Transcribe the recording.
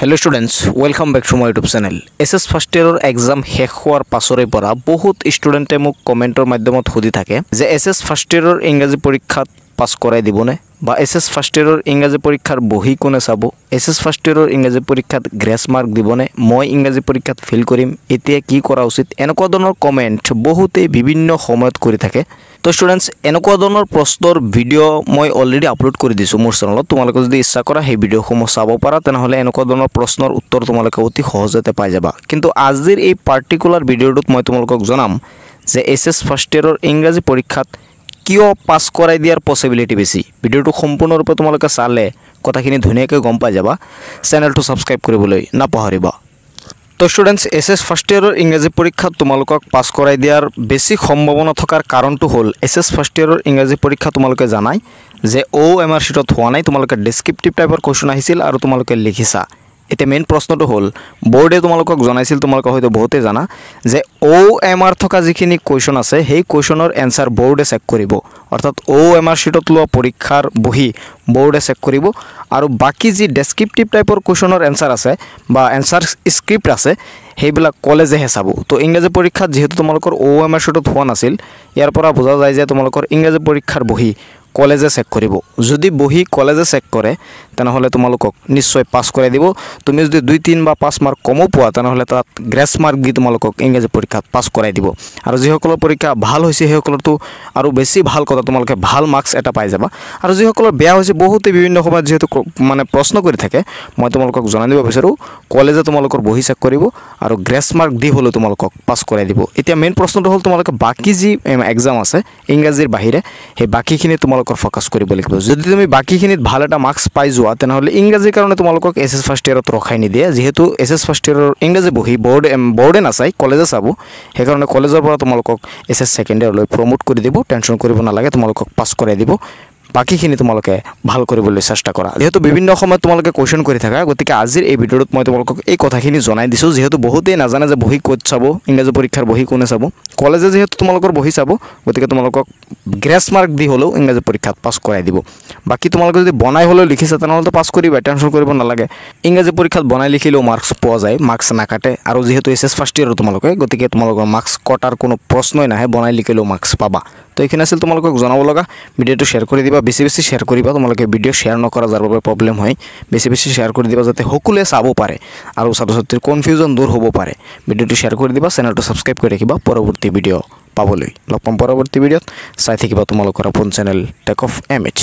Hello students welcome back to my YouTube channel SS first year exam शेष होवार पाछरे परा बहुत स्टूडेंटे मोक कमेन्टर माध्यमत सुधि थाके जे एसएस फार्स्ट इयर इंग्राजी परीक्षात पास कराई दिबने बा एसएस फार्स्ट इयर इंग्राजी परीक्षार बही कोने चाबो एसएस फार्स्ट इयर इंग्राजी परीक्षात ग्रेस मार्क दिबने मैं इंग्राजी परीक्षात फेल करिम एतिया कि करा उचित एनेकुवा धৰণৰ कमेन्ट बहुते विभिन्न समयत करि थाके। तो स्टूडेंट्स एनेकुवा धৰণৰ प्रश्नर भिडिओ मैं अलरेडी आपलोड कर दिसो मोर चेनेলত तुम्हालोके जदि इच्छा करा हे भिडिओসমূह चाब पारा तेनहले एनेकुवा धৰণৰ प्रश्नर उत्तर तुम्हालोके अति सहजते पाइ जाबा। किन्तु आजिर এই पार्टिकुलार भिडिओटत मैं तुम्हालोকক जनाम जे एसएस फार्स्ट इयर इंग्राजी परीक्षात किय पास कराई दियार पसिबिलिटी बेसि। भिडिओटो सम्पूर्णरूपे तुम्हालोके चाले कथाखिनि धुनियाके गम पाइ जाबा। चेनेलটো सबस्क्राइब কৰিবলৈ नापाहरिबा। तो स्टूडेंट्स एसएस फार्स्ट इयर इंग्राजी परीक्षा तुम्हालोকক पास कराई दियार बेसि सम्भावना थकार कारणটো हल एसएस फार्स्ट इयर इंग्राजी परीक्षा तुम्हालोके जानाय जे OMR शीटत हुआ नाइ तुम्हालोके डेस्क्रिप्टिव टाइपर क्वेश्चन आहिसिल आरो तुम्हालोके लिखिसा। एते मेन प्रश्नটো हल बोर्डे तुम्हालोকক जनाइसिल तुम्हालोके हयतो बहुते जाना जे OMR थका जिखिनि क्वेश्चन आछे हेइ क्वेश्चनर एन्सार बोर्डे चेक करिब अर्थात OMR शीटत लोৱা परीक्षार बही बोर्डे चेक करिब आरो बाकी जी डेस्क्रिप्टिव टाइपर क्वेश्चनर एन्सार आछे बा एन्सार स्क्रिप्ट आछे हेइबिलाक कलेजेहे चाबो। तो इंग्राजी परीक्षात जेहेतु तुम्हालोকৰ OMR शीटत हुआ नाছিল यार পৰা बुझा যায় যে তোমালোকৰ इंग्राजी परीक्षार बही कलेजे चेक करिब যদি बही कलेजे चेक करे तेनहले तुम्हालोকক निश्चय पास कराई दिब। तुम जो 2-3 बा 5 मार्क कमो पोआ तेनहले तात ग्रेस मार्क दि तुम्हालोকক इंग्राजी परीक्षात पास कराई दिब आरो जिসকলৰ परीक्षा ভাল হৈছে हेসকলৰটো आरो बेसि ভাল কথা তোমালোকে ভাল मार्क्स এটা পাই যাবা आरो जिসকলৰ বেয়া হৈছে বহুতে বিভিন্ন সময়ত যেহেতু মানে प्रश्न কৰি থাকে মই তোমালোকক জনাই দিব বিচাৰো কলেজে তোমালোকৰ বহি চেক কৰিব আৰু গ্ৰেস মাৰ্ক দি হলো তোমালোকক পাস कराई দিব। এতিয়া মেইন প্ৰশ্নটো হল তোমালোকে বাকি যি एग्जाम আছে ইংৰাজীৰ বাহিৰে হে বাকিখিনি তোমালোকৰ ফোকাস কৰিব লাগিব। যদি তুমি বাকিখিনিত ভাল এটা মাৰ্কস পাই যোৱা তেনহলে ইংৰাজীৰ কাৰণে তোমালোকক এসএস ফাৰ্স্ট ইয়াৰত ৰখাই নিদিয়ে যেহেতু এসএস ফাৰ্স্ট ইয়াৰৰ ইংৰাজী বহি बोर्डे নাচাই কলেজে চাব সেই কাৰণে কলেজৰ পৰা তোমালোকক এসএস সেকেন্ড ইয়াৰলৈ প্ৰমোট কৰি দিব। টেনশন কৰিব নালাগে তোমালোকক পাস কৰাই দিব। বাকিখিনি তোমালোকে ভাল কৰিবলৈ চেষ্টা কৰা যেহেতু বিভিন্ন সময়ত তোমালোকে কোৱেশ্চন কৰি থাকা গতিকে আজিৰ এই ভিডিঅ'ত মই তোমালোকক এই কথাখিনি জনাই দিছো যেহেতু বহুতেই নাজানে যে বহি ক'ত চাব ইংৰাজী পৰীক্ষাৰ বহি কোনে চাব কলেজে যেহেতু তোমালোকৰ বহি চাব গতিকে তোমালোকক গ্ৰেস মাৰ্ক দি হলো ইংৰাজী পৰীক্ষাত পাস কৰাই দিব। বাকি তোমালোকে যদি বনাই হলো লিখিছা তেনহলে পাস কৰিবা টেনশন কৰিব নালাগে। ইংৰাজী পৰীক্ষাত বনাই লিখিলেও মাৰ্কস পোৱা যায় মাৰ্কস নাকাটে আৰু যেহেতু এসএস ফাৰ্স্ট ইয়াৰ তোমালোকে গতিকে তোমালোকৰ মাৰ্কস কটাৰ কোনো প্ৰশ্নই নাহে বনাই লিখিলেও মাৰ্কস পাবা। তো এইখিনি আছিল তোমালোকক জনাব লগা ভিডিঅ'টো শেয়াৰ কৰি দিবা বেছি বেছি শেয়াৰ কৰিবা তোমালোকে ভিডিঅ' শেয়াৰ নকৰা যাৰ বাবে প্ৰবলেম হয় বেছি বেছি শেয়াৰ কৰি দিবা যাতে সকলোৱে চাব পাৰে আৰু ছাত্ৰ-ছাত্ৰীৰ কনফিউজন দূৰ হ'ব পাৰে। ভিডিঅ'টো শেয়াৰ কৰি দিবা চেনেলটো সাবস্ক্ৰাইব কৰি ৰাখিবা পৰৱৰ্তী ভিডিঅ' পাবলৈ। লগ পাম পৰৱৰ্তী ভিডিঅ'ত চাই থাকিবা তোমালোকৰ আপোন চেনেল টেক অফ MH।